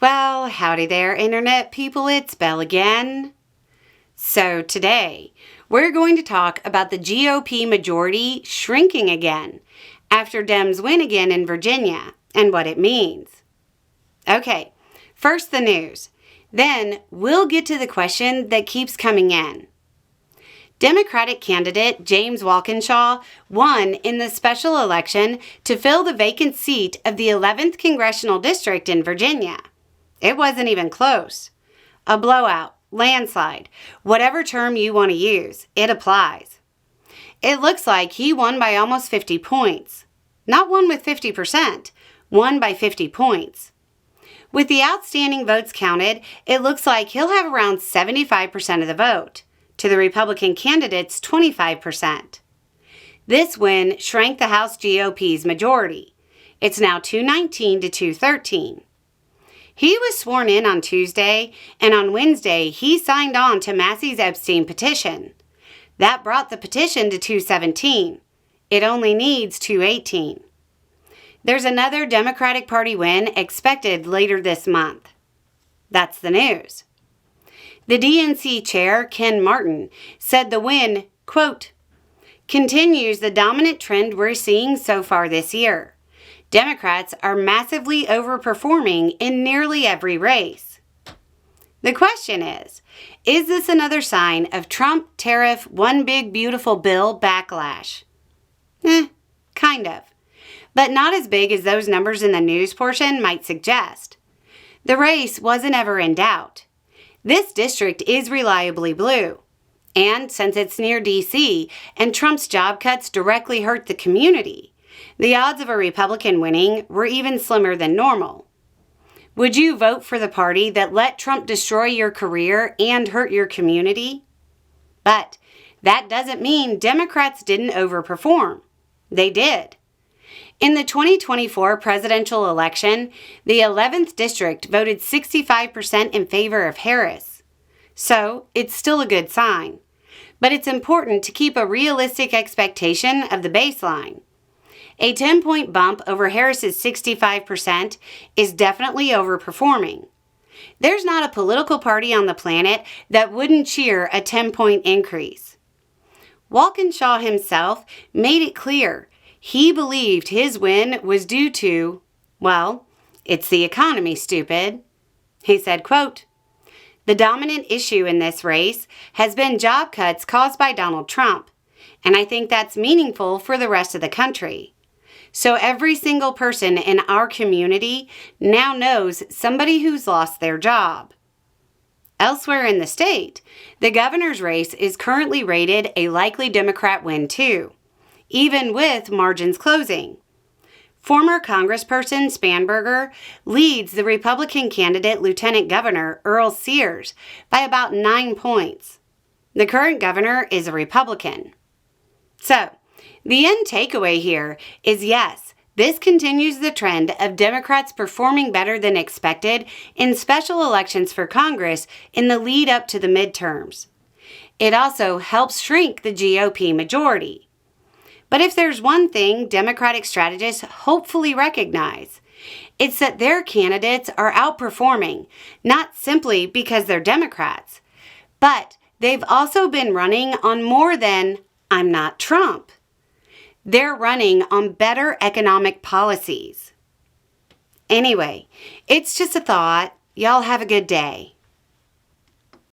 Well, howdy there, Internet people. It's Belle again. So today, we're going to talk about the GOP majority shrinking again after Dems win again in Virginia and what it means. Okay, first the news. Then we'll get to the question that keeps coming in. Democratic candidate James Walkinshaw won in the special election to fill the vacant seat of the 11th Congressional District in Virginia. It wasn't even close. A blowout, landslide, whatever term you want to use, it applies. It looks like he won by almost 50 points. Not won with 50%, won by 50 points. With the outstanding votes counted, it looks like he'll have around 75% of the vote, to the Republican candidate's 25%. This win shrank the House GOP's majority. It's now 219 to 213. He was sworn in on Tuesday, and on Wednesday, he signed on to Massey's Epstein petition. That brought the petition to 217. It only needs 218. There's another Democratic Party win expected later this month. That's the news. The DNC chair, Ken Martin, said the win, quote, continues the dominant trend we're seeing so far this year. Democrats are massively overperforming in nearly every race. The question is this another sign of Trump tariff one big beautiful bill backlash? Kind of. But not as big as those numbers in the news portion might suggest. The race wasn't ever in doubt. This district is reliably blue. And since it's near D.C. and Trump's job cuts directly hurt the community, the odds of a Republican winning were even slimmer than normal. Would you vote for the party that let Trump destroy your career and hurt your community? But that doesn't mean Democrats didn't overperform. They did. In the 2024 presidential election, the 11th district voted 65% in favor of Harris. So, it's still a good sign. But it's important to keep a realistic expectation of the baseline. A 10-point bump over Harris's 65% is definitely overperforming. There's not a political party on the planet that wouldn't cheer a 10-point increase. Walkinshaw himself made it clear he believed his win was due to, well, it's the economy, stupid. He said, quote, the dominant issue in this race has been job cuts caused by Donald Trump, and I think that's meaningful for the rest of the country. So every single person in our community now knows somebody who's lost their job. Elsewhere in the state, the governor's race is currently rated a likely Democrat win too, even with margins closing. Former Congressperson Spanberger leads the Republican candidate Lieutenant Governor Earl Sears by about 9 points. The current governor is a Republican. So, the end takeaway here is yes, this continues the trend of Democrats performing better than expected in special elections for Congress in the lead up to the midterms. It also helps shrink the GOP majority. But if there's one thing Democratic strategists hopefully recognize, it's that their candidates are outperforming, not simply because they're Democrats, but they've also been running on more than, I'm not Trump. They're running on better economic policies. Anyway, it's just a thought. Y'all have a good day.